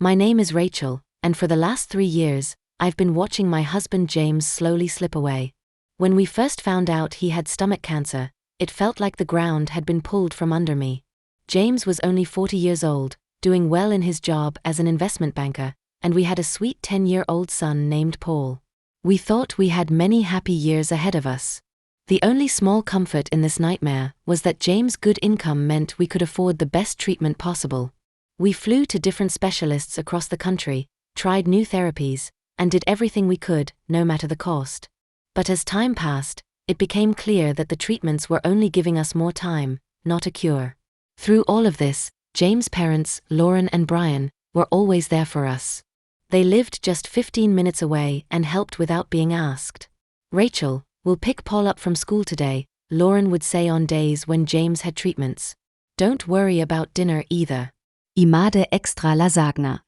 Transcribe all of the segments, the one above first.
My name is Rachel, and for the last 3 years, I've been watching my husband James slowly slip away. When we first found out he had stomach cancer, it felt like the ground had been pulled from under me. James was only 40 years old, doing well in his job as an investment banker, and we had a sweet 10-year-old son named Paul. We thought we had many happy years ahead of us. The only small comfort in this nightmare was that James' good income meant we could afford the best treatment possible. We flew to different specialists across the country, tried new therapies, and did everything we could, no matter the cost. But as time passed, it became clear that the treatments were only giving us more time, not a cure. Through all of this, James' parents, Lauren and Brian, were always there for us. They lived just 15 minutes away and helped without being asked. "Rachel, we'll pick Paul up from school today," Lauren would say on days when James had treatments. "Don't worry about dinner either." Imade extra lasagna.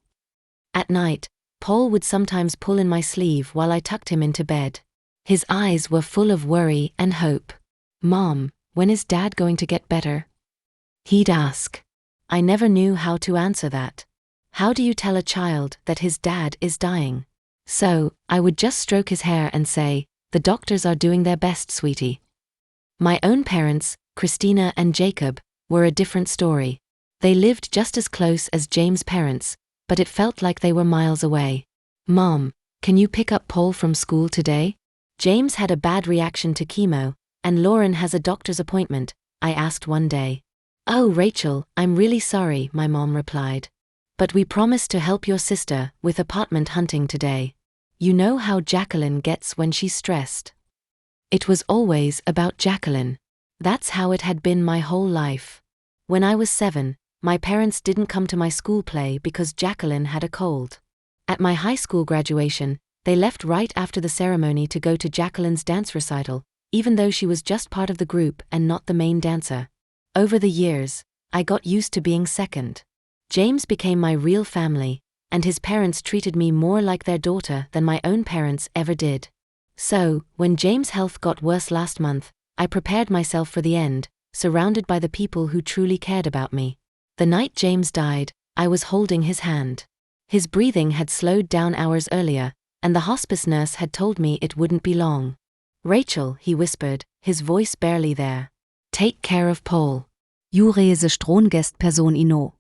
At night, Paul would sometimes pull in my sleeve while I tucked him into bed. His eyes were full of worry and hope. "Mom, when is Dad going to get better?" he'd ask. I never knew how to answer that. How do you tell a child that his dad is dying? So, I would just stroke his hair and say, "The doctors are doing their best, sweetie." My own parents, Christina and Jacob, were a different story. They lived just as close as James' parents, but it felt like they were miles away. "Mom, can you pick up Paul from school today? James had a bad reaction to chemo, and Lauren has a doctor's appointment," I asked one day. "Oh, Rachel, I'm really sorry," my mom replied. "But we promised to help your sister with apartment hunting today. You know how Jacqueline gets when she's stressed." It was always about Jacqueline. That's how it had been my whole life. When I was 7, my parents didn't come to my school play because Jacqueline had a cold. At my high school graduation, they left right after the ceremony to go to Jacqueline's dance recital, even though she was just part of the group and not the main dancer. Over the years, I got used to being second. James became my real family, and his parents treated me more like their daughter than my own parents ever did. So, when James' health got worse last month, I prepared myself for the end, surrounded by the people who truly cared about me. The night James died, I was holding his hand. His breathing had slowed down hours earlier, and the hospice nurse had told me it wouldn't be long. "Rachel," he whispered, his voice barely there. "Take care of Paul." Jure se strongestperson ino.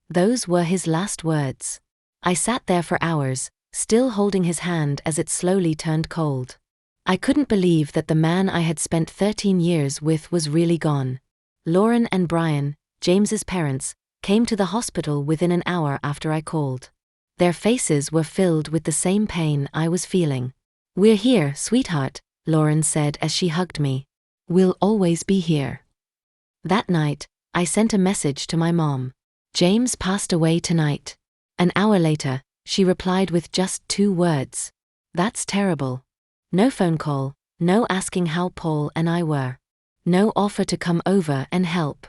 Those were his last words. I sat there for hours, still holding his hand as it slowly turned cold. I couldn't believe that the man I had spent 13 years with was really gone. Lauren and Brian, James's parents, came to the hospital within an hour after I called. Their faces were filled with the same pain I was feeling. "We're here, sweetheart," Lauren said as she hugged me. "We'll always be here." That night, I sent a message to my mom. "James passed away tonight." An hour later, she replied with just 2 words. "That's terrible." No phone call, no asking how Paul and I were. No offer to come over and help.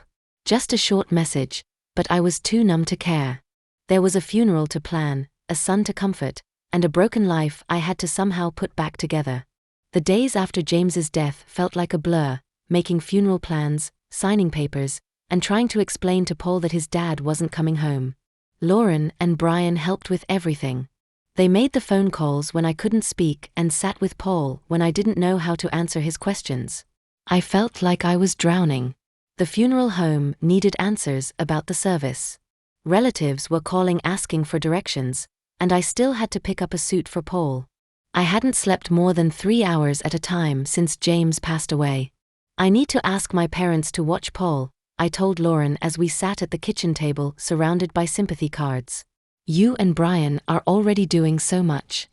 Just a short message, but I was too numb to care. There was a funeral to plan, a son to comfort, and a broken life I had to somehow put back together. The days after James's death felt like a blur, making funeral plans, signing papers, and trying to explain to Paul that his dad wasn't coming home. Lauren and Brian helped with everything. They made the phone calls when I couldn't speak and sat with Paul when I didn't know how to answer his questions. I felt like I was drowning. The funeral home needed answers about the service. Relatives were calling asking for directions, and I still had to pick up a suit for Paul. I hadn't slept more than 3 hours at a time since James passed away. "I need to ask my parents to watch Paul," I told Lauren as we sat at the kitchen table surrounded by sympathy cards. "You and Brian are already doing so much."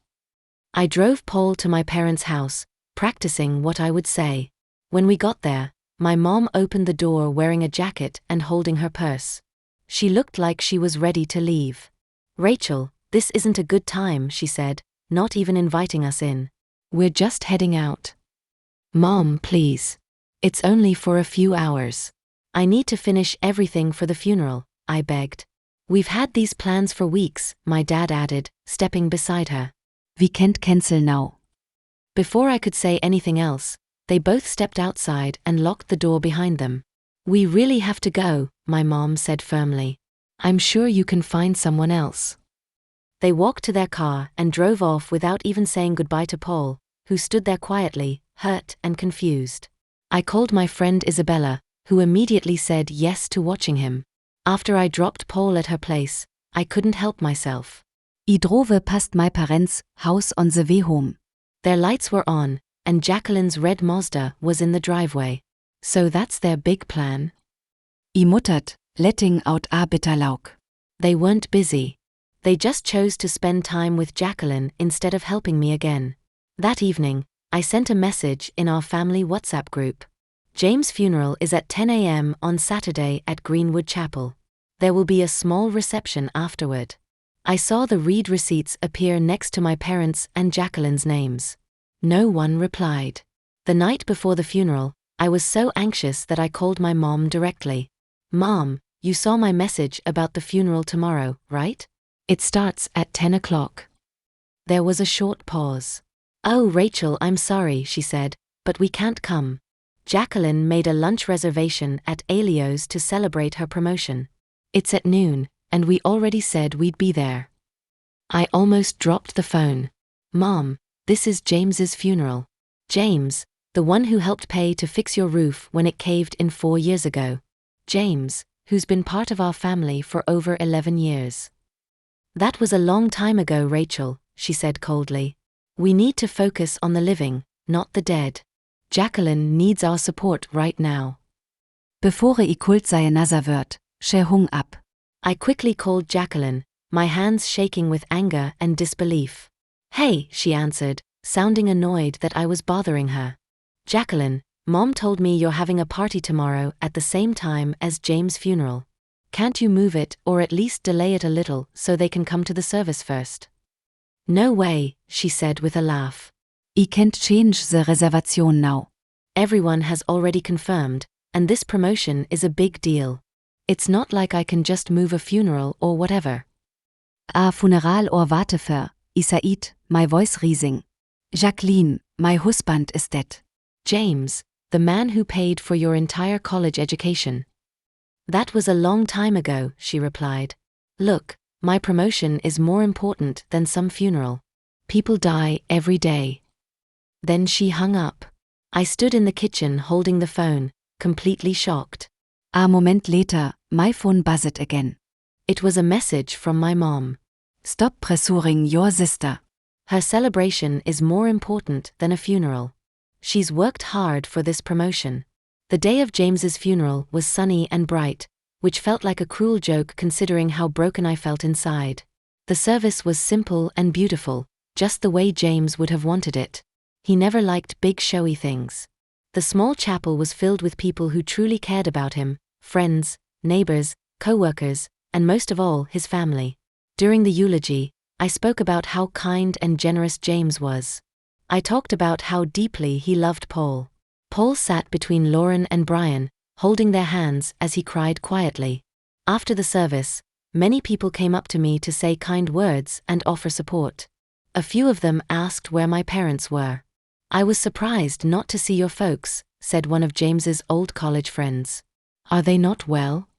I drove Paul to my parents' house, practicing what I would say. When we got there, my mom opened the door wearing a jacket and holding her purse. She looked like she was ready to leave. "Rachel, this isn't a good time," she said, not even inviting us in. "We're just heading out." "Mom, please. It's only for a few hours. I need to finish everything for the funeral," I begged. "We've had these plans for weeks," my dad added, stepping beside her. "We can't cancel now." Before I could say anything else, they both stepped outside and locked the door behind them. "We really have to go," my mom said firmly. "I'm sure you can find someone else." They walked to their car and drove off without even saying goodbye to Paul, who stood there quietly, hurt and confused. I called my friend Isabella, who immediately said yes to watching him. After I dropped Paul at her place, I couldn't help myself. I drove past my parents' house on the way home. Their lights were on, and Jacqueline's red Mazda was in the driveway. So that's their big plan? I muttered, letting out a bitter laugh. They weren't busy. They just chose to spend time with Jacqueline instead of helping me again. That evening, I sent a message in our family WhatsApp group. James' funeral is at 10 a.m. on Saturday at Greenwood Chapel. There will be a small reception afterward. I saw the read receipts appear next to my parents' and Jacqueline's names. No one replied. The night before the funeral, I was so anxious that I called my mom directly. Mom, you saw my message about the funeral tomorrow, right? It starts at 10 o'clock. There was a short pause. Oh, Rachel, I'm sorry, she said, but we can't come. Jacqueline made a lunch reservation at Elio's to celebrate her promotion. It's at noon, and we already said we'd be there. I almost dropped the phone. Mom, this is James's funeral. James, the one who helped pay to fix your roof when it caved in 4 years ago. James, who's been part of our family for over 11 years. That was a long time ago, Rachel, she said coldly. We need to focus on the living, not the dead. Jacqueline needs our support right now. Bevor I kult sei nasser wird, she hung up. I quickly called Jacqueline, my hands shaking with anger and disbelief. Hey, she answered, sounding annoyed that I was bothering her. Jacqueline, Mom told me you're having a party tomorrow at the same time as James' funeral. Can't you move it or at least delay it a little so they can come to the service first? No way, she said with a laugh. I can't change the reservation now. Everyone has already confirmed, and this promotion is a big deal. It's not like I can just move a funeral or whatever. A funeral or watefer, I said, my voice rising. Jacqueline, my husband is dead. James, the man who paid for your entire college education. That was a long time ago, she replied. Look, my promotion is more important than some funeral. People die every day. Then she hung up. I stood in the kitchen holding the phone, completely shocked. A moment later, my phone buzzed again. It was a message from my mom. Stop pressuring your sister. Her celebration is more important than a funeral. She's worked hard for this promotion. The day of James's funeral was sunny and bright, which felt like a cruel joke considering how broken I felt inside. The service was simple and beautiful, just the way James would have wanted it. He never liked big showy things. The small chapel was filled with people who truly cared about him, friends, neighbors, co-workers, and most of all, his family. During the eulogy, I spoke about how kind and generous James was. I talked about how deeply he loved Paul. Paul sat between Lauren and Brian, holding their hands as he cried quietly. After the service, many people came up to me to say kind words and offer support. A few of them asked where my parents were. I was surprised not to see your folks, said one of James's old college friends. Are they not well?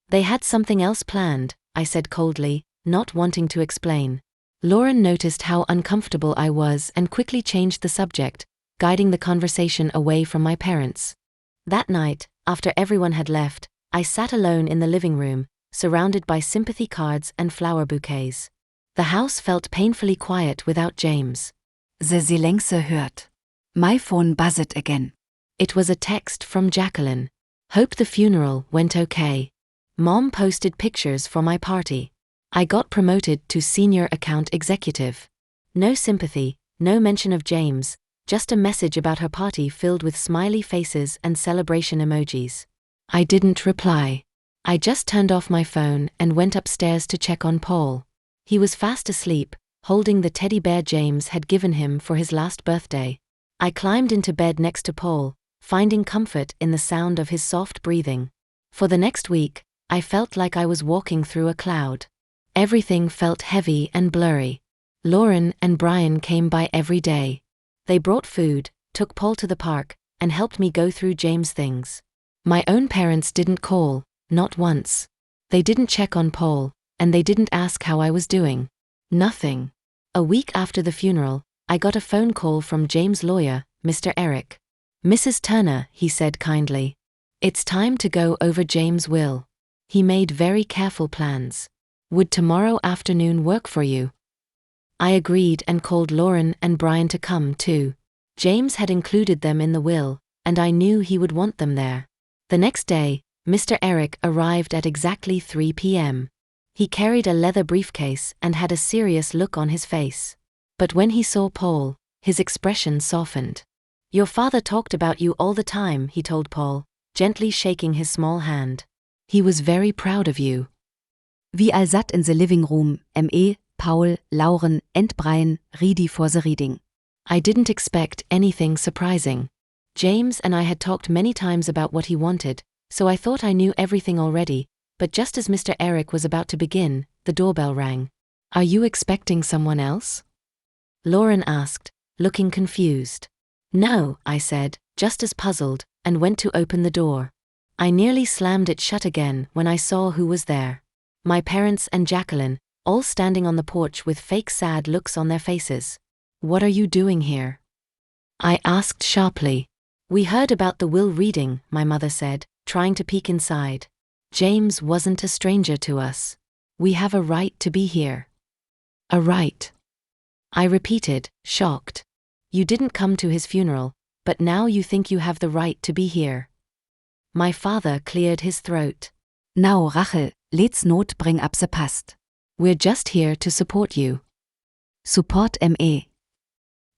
They had something else planned, I said coldly, not wanting to explain. Lauren noticed how uncomfortable I was and quickly changed the subject, guiding the conversation away from my parents. That night, after everyone had left, I sat alone in the living room, surrounded by sympathy cards and flower bouquets. The house felt painfully quiet without James. The Silence hört. My phone buzzed again. It was a text from Jacqueline. Hope the funeral went okay. Mom posted pictures for my party. I got promoted to senior account executive. No sympathy, no mention of James, just a message about her party filled with smiley faces and celebration emojis. I didn't reply. I just turned off my phone and went upstairs to check on Paul. He was fast asleep, holding the teddy bear James had given him for his last birthday. I climbed into bed next to Paul, finding comfort in the sound of his soft breathing. For the next week, I felt like I was walking through a cloud. Everything felt heavy and blurry. Lauren and Brian came by every day. They brought food, took Paul to the park, and helped me go through James' things. My own parents didn't call, not once. They didn't check on Paul, and they didn't ask how I was doing. Nothing. A week after the funeral, I got a phone call from James' lawyer, Mr. Eric. "Mrs. Turner," he said kindly. "It's time to go over James' will. He made very careful plans. Would tomorrow afternoon work for you?" I agreed and called Lauren and Brian to come too. James had included them in the will, and I knew he would want them there. The next day, Mr. Eric arrived at exactly 3 p.m. He carried a leather briefcase and had a serious look on his face. But when he saw Paul, his expression softened. "Your father talked about you all the time," he told Paul, gently shaking his small hand. "He was very proud of you." Wie allsatt in the living room, Paul, Lauren, and Brian, ready for the reading. I didn't expect anything surprising. James and I had talked many times about what he wanted, so I thought I knew everything already, but just as Mr. Eric was about to begin, the doorbell rang. "Are you expecting someone else?" Lauren asked, looking confused. "No," I said, just as puzzled, and went to open the door. I nearly slammed it shut again when I saw who was there. My parents and Jacqueline, all standing on the porch with fake sad looks on their faces. "What are you doing here?" I asked sharply. "We heard about the will reading," my mother said, trying to peek inside. "James wasn't a stranger to us. We have a right to be here." "A right?" I repeated, shocked. "You didn't come to his funeral, but now you think you have the right to be here." My father cleared his throat. "Now, Rachel, let's not bring up the past. "We're just here to support you." Support me,"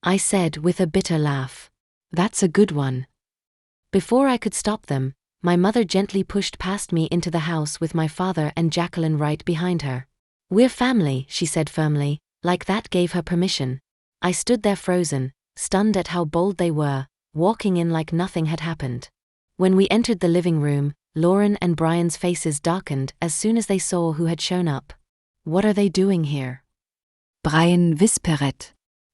I said with a bitter laugh. "That's a good one." Before I could stop them, my mother gently pushed past me into the house with my father and Jacqueline right behind her. "We're family," she said firmly, like that gave her permission. I stood there frozen, stunned at how bold they were, walking in like nothing had happened. When we entered the living room, Lauren and Brian's faces darkened as soon as they saw who had shown up. "What are they doing here?" Brian whispered.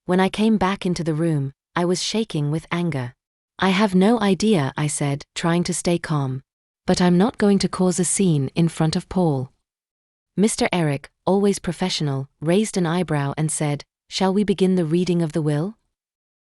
When I came back into the room, I was shaking with anger. "I have no idea," I said, trying to stay calm. "But I'm not going to cause a scene in front of Paul." Mr. Eric, always professional, raised an eyebrow and said, "Shall we begin the reading of the will?"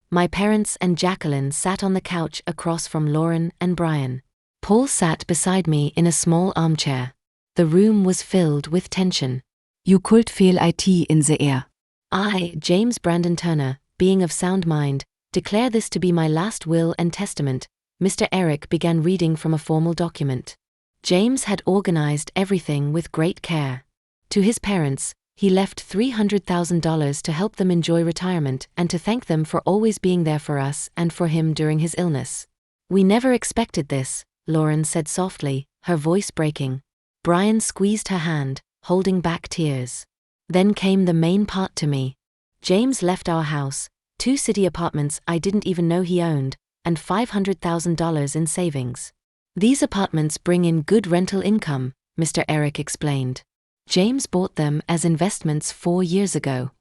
My parents and Jacqueline sat on the couch across from Lauren and Brian. Paul sat beside me in a small armchair. The room was filled with tension. "You could feel it in the air." I, James Brandon Turner, being of sound mind, declare this to be my last will and testament. Mr. Eric began reading from a formal document. James had organized everything with great care. To his parents, he left $300,000 to help them enjoy retirement and to thank them for always being there for us and for him during his illness. "We never expected this," Lauren said softly, her voice breaking. Brian squeezed her hand, holding back tears. Then came the main part to me. James left our house, 2 city apartments I didn't even know he owned, and $500,000 in savings. "These apartments bring in good rental income," Mr. Eric explained. "James bought them as investments 4 years ago."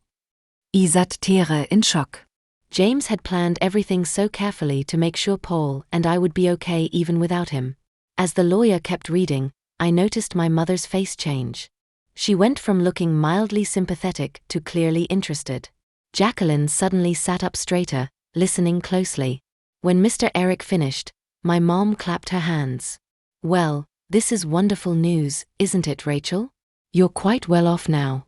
I sat there in shock. James had planned everything so carefully to make sure Paul and I would be okay even without him. As the lawyer kept reading, I noticed my mother's face change. She went from looking mildly sympathetic to clearly interested. Jacqueline suddenly sat up straighter, listening closely. When Mr. Eric finished, my mom clapped her hands. "Well, this is wonderful news, isn't it, Rachel? You're quite well off now."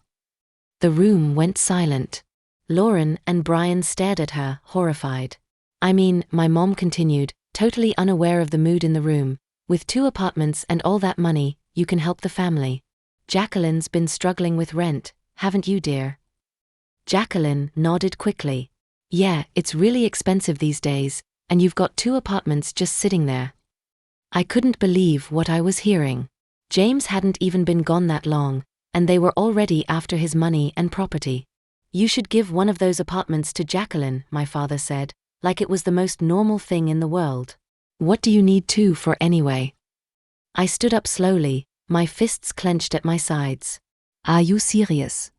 The room went silent. Lauren and Brian stared at her, horrified. "I mean," my mom continued, totally unaware of the mood in the room, "with 2 apartments and all that money, you can help the family. Jacqueline's been struggling with rent, haven't you, dear?" Jacqueline nodded quickly. "Yeah, it's really expensive these days, and you've got 2 apartments just sitting there." I couldn't believe what I was hearing. James hadn't even been gone that long, and they were already after his money and property. "You should give one of those apartments to Jacqueline," my father said, like it was the most normal thing in the world. "What do you need 2 for anyway?" I stood up slowly, my fists clenched at my sides. "Are you serious?"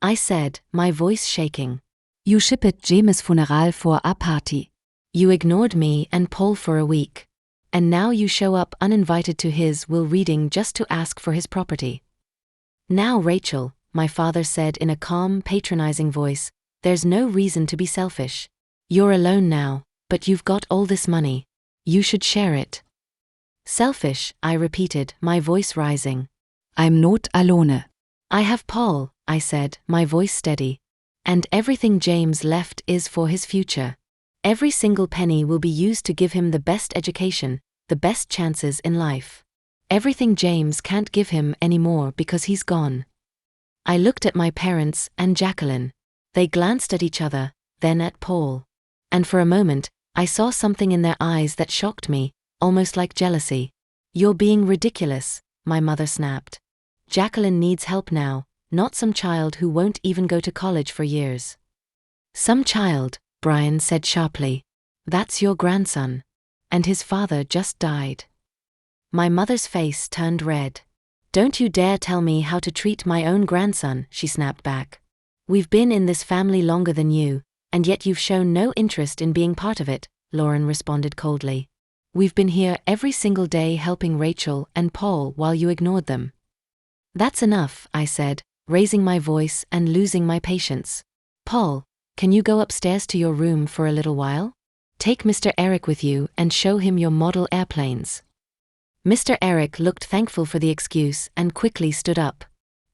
I said, my voice shaking. "You shipped James' funeral for a party. You ignored me and Paul for a week. And now you show up uninvited to his will reading just to ask for his property." "Now, Rachel," my father said in a calm, patronizing voice, there's no reason to be selfish. You're alone now, but you've got all this money. You should share it. Selfish, I repeated, my voice rising. I'm not alone. I have Paul, I said, my voice steady. And everything James left is for his future. Every single penny will be used to give him the best education, the best chances in life. Everything James can't give him anymore because he's gone. I looked at my parents and Jacqueline. They glanced at each other, then at Paul. And for a moment, I saw something in their eyes that shocked me, almost like jealousy. You're being ridiculous, my mother snapped. Jacqueline needs help now, not some child who won't even go to college for years. Some child, Brian said sharply. That's your grandson. And his father just died. My mother's face turned red. Don't you dare tell me how to treat my own grandson, she snapped back. We've been in this family longer than you, and yet you've shown no interest in being part of it, Lauren responded coldly. We've been here every single day helping Rachel and Paul while you ignored them. That's enough, I said, raising my voice and losing my patience. Paul, can you go upstairs to your room for a little while? Take Mr. Eric with you and show him your model airplanes. Mr. Eric looked thankful for the excuse and quickly stood up.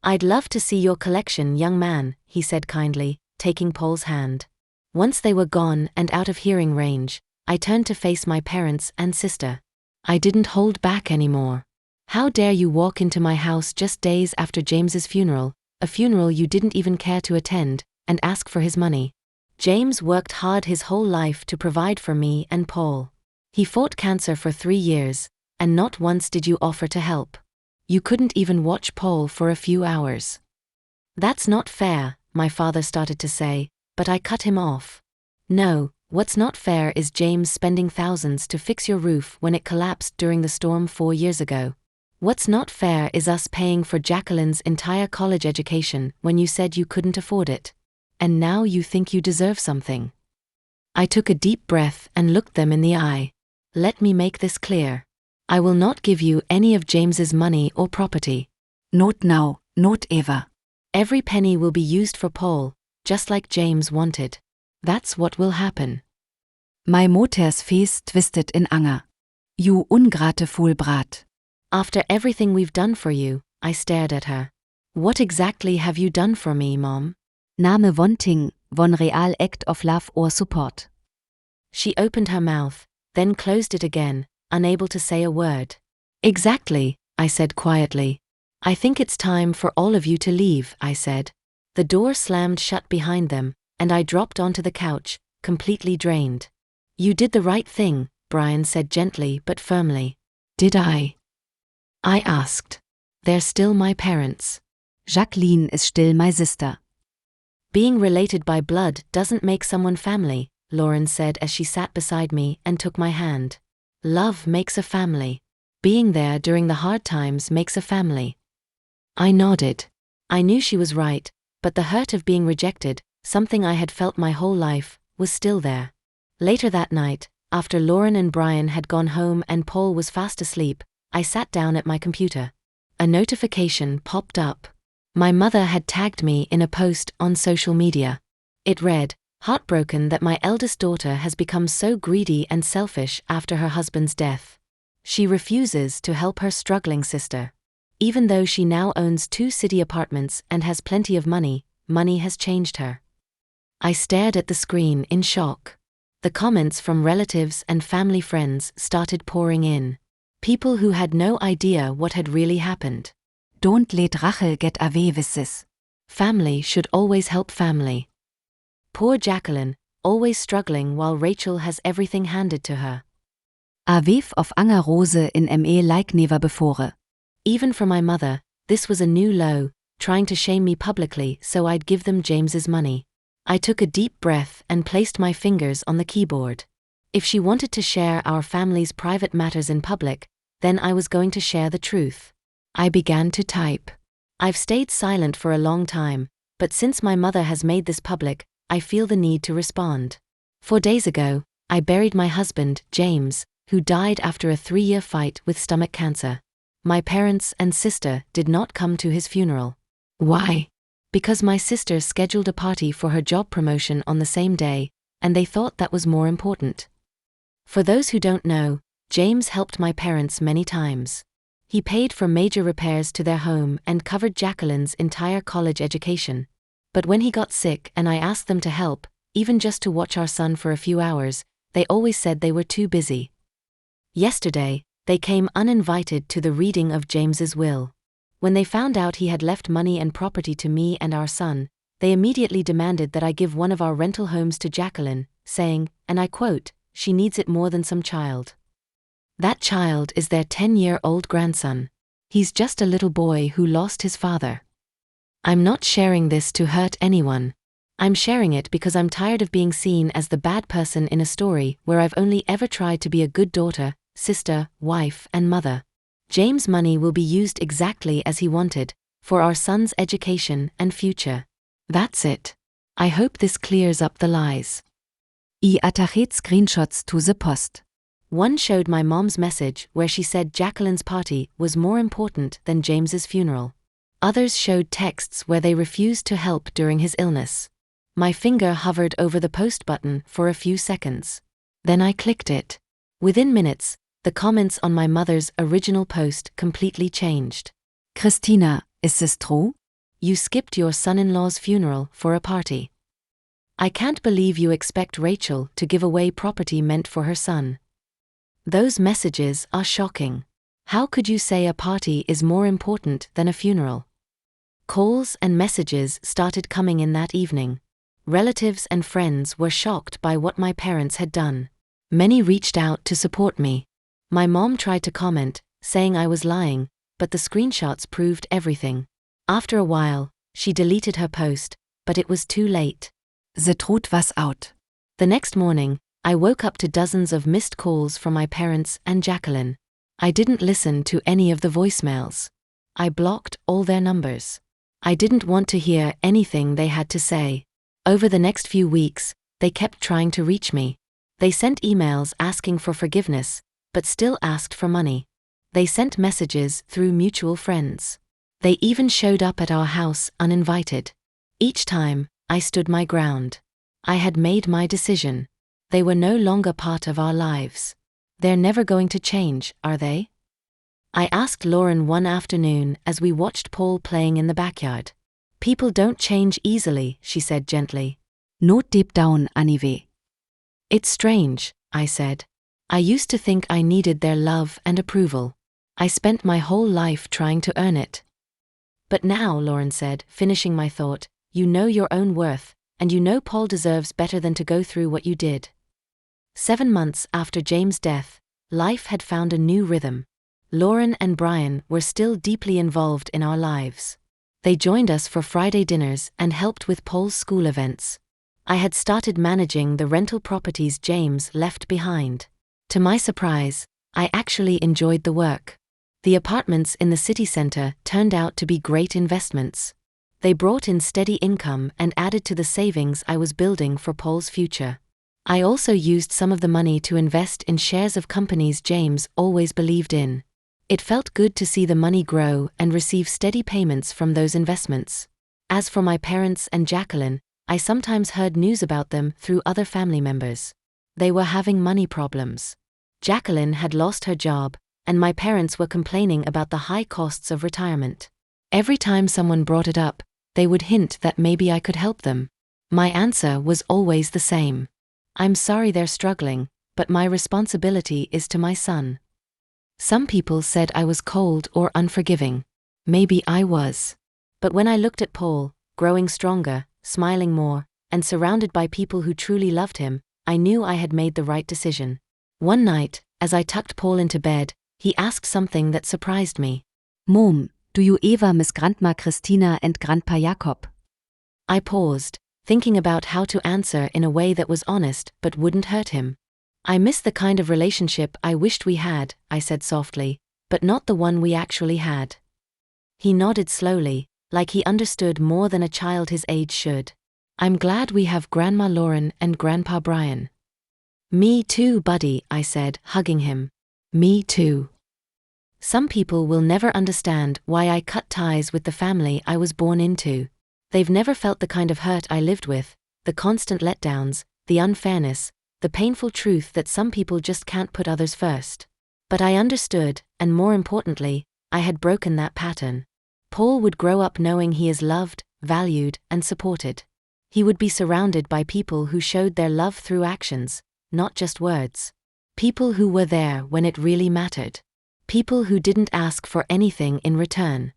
I'd love to see your collection, young man, he said kindly, taking Paul's hand. Once they were gone and out of hearing range, I turned to face my parents and sister. I didn't hold back anymore. How dare you walk into my house just days after James's funeral, a funeral you didn't even care to attend, and ask for his money? James worked hard his whole life to provide for me and Paul. He fought cancer for 3 years, and not once did you offer to help. You couldn't even watch Paul for a few hours. That's not fair, my father started to say, but I cut him off. No, what's not fair is James spending thousands to fix your roof when it collapsed during the storm 4 years ago. What's not fair is us paying for Jacqueline's entire college education when you said you couldn't afford it. And now you think you deserve something. I took a deep breath and looked them in the eye. Let me make this clear. I will not give you any of James's money or property. Not now, not ever. Every penny will be used for Paul, just like James wanted. That's what will happen. My mother's face twisted in anger. You ungrateful brat. After everything we've done for you, I stared at her. What exactly have you done for me, Mom? Name wanting, von real act of love or support. She opened her mouth, then closed it again, unable to say a word. Exactly, I said quietly. I think it's time for all of you to leave, I said. The door slammed shut behind them, and I dropped onto the couch, completely drained. You did the right thing, Brian said gently but firmly. Did I asked. They're still my parents. Jacqueline is still my sister. Being related by blood doesn't make someone family, Lauren said as she sat beside me and took my hand. Love makes a family. Being there during the hard times makes a family. I nodded. I knew she was right, but the hurt of being rejected, something I had felt my whole life, was still there. Later that night, after Lauren and Brian had gone home and Paul was fast asleep, I sat down at my computer. A notification popped up. My mother had tagged me in a post on social media. It read, "Heartbroken that my eldest daughter has become so greedy and selfish after her husband's death. She refuses to help her struggling sister. Even though she now owns 2 city apartments and has plenty of money, money has changed her." I stared at the screen in shock. The comments from relatives and family friends started pouring in. People who had no idea what had really happened. Don't let Rachel get away with this. Family should always help family. Poor Jacqueline, always struggling while Rachel has everything handed to her. A wave of anger rose in me like never before. Even for my mother, this was a new low, trying to shame me publicly so I'd give them James's money. I took a deep breath and placed my fingers on the keyboard. If she wanted to share our family's private matters in public, then I was going to share the truth. I began to type. I've stayed silent for a long time, but since my mother has made this public, I feel the need to respond. 4 days ago, I buried my husband, James, who died after a 3-year fight with stomach cancer. My parents and sister did not come to his funeral. Why? Because my sister scheduled a party for her job promotion on the same day, and they thought that was more important. For those who don't know, James helped my parents many times. He paid for major repairs to their home and covered Jacqueline's entire college education. But when he got sick and I asked them to help, even just to watch our son for a few hours, they always said they were too busy. Yesterday, they came uninvited to the reading of James's will. When they found out he had left money and property to me and our son, they immediately demanded that I give one of our rental homes to Jacqueline, saying, and I quote, "She needs it more than some child." That child is their 10-year-old grandson. He's just a little boy who lost his father. I'm not sharing this to hurt anyone. I'm sharing it because I'm tired of being seen as the bad person in a story where I've only ever tried to be a good daughter, sister, wife, and mother. James' money will be used exactly as he wanted, for our son's education and future. That's it. I hope this clears up the lies. I attached screenshots to the post. One showed my mom's message where she said Jacqueline's party was more important than James's funeral. Others showed texts where they refused to help during his illness. My finger hovered over the post button for a few seconds. Then I clicked it. Within minutes, the comments on my mother's original post completely changed. Christina, is this true? You skipped your son-in-law's funeral for a party. I can't believe you expect Rachel to give away property meant for her son. Those messages are shocking. How could you say a party is more important than a funeral? Calls and messages started coming in that evening. Relatives and friends were shocked by what my parents had done. Many reached out to support me. My mom tried to comment, saying I was lying, but the screenshots proved everything. After a while, she deleted her post, but it was too late. The truth was out. The next morning, I woke up to dozens of missed calls from my parents and Jacqueline. I didn't listen to any of the voicemails. I blocked all their numbers. I didn't want to hear anything they had to say. Over the next few weeks, they kept trying to reach me. They sent emails asking for forgiveness, but still asked for money. They sent messages through mutual friends. They even showed up at our house uninvited. Each time, I stood my ground. I had made my decision. They were no longer part of our lives. They're never going to change, are they? I asked Lauren one afternoon as we watched Paul playing in the backyard. People don't change easily, she said gently. Not deep down, anyway. It's strange, I said. I used to think I needed their love and approval. I spent my whole life trying to earn it. But now, Lauren said, finishing my thought, you know your own worth, and you know Paul deserves better than to go through what you did. 7 months after James' death, life had found a new rhythm. Lauren and Brian were still deeply involved in our lives. They joined us for Friday dinners and helped with Paul's school events. I had started managing the rental properties James left behind. To my surprise, I actually enjoyed the work. The apartments in the city center turned out to be great investments. They brought in steady income and added to the savings I was building for Paul's future. I also used some of the money to invest in shares of companies James always believed in. It felt good to see the money grow and receive steady payments from those investments. As for my parents and Jacqueline, I sometimes heard news about them through other family members. They were having money problems. Jacqueline had lost her job, and my parents were complaining about the high costs of retirement. Every time someone brought it up, they would hint that maybe I could help them. My answer was always the same. I'm sorry they're struggling, but my responsibility is to my son. Some people said I was cold or unforgiving. Maybe I was. But when I looked at Paul, growing stronger, smiling more, and surrounded by people who truly loved him, I knew I had made the right decision. One night, as I tucked Paul into bed, he asked something that surprised me. Mom, do you ever miss Grandma Christina and Grandpa Jakob? I paused, thinking about how to answer in a way that was honest but wouldn't hurt him. I miss the kind of relationship I wished we had, I said softly, but not the one we actually had. He nodded slowly, like he understood more than a child his age should. I'm glad we have Grandma Lauren and Grandpa Brian. Me too, buddy, I said, hugging him. Me too. Some people will never understand why I cut ties with the family I was born into. They've never felt the kind of hurt I lived with, the constant letdowns, the unfairness, the painful truth that some people just can't put others first. But I understood, and more importantly, I had broken that pattern. Paul would grow up knowing he is loved, valued, and supported. He would be surrounded by people who showed their love through actions, not just words. People who were there when it really mattered. People who didn't ask for anything in return.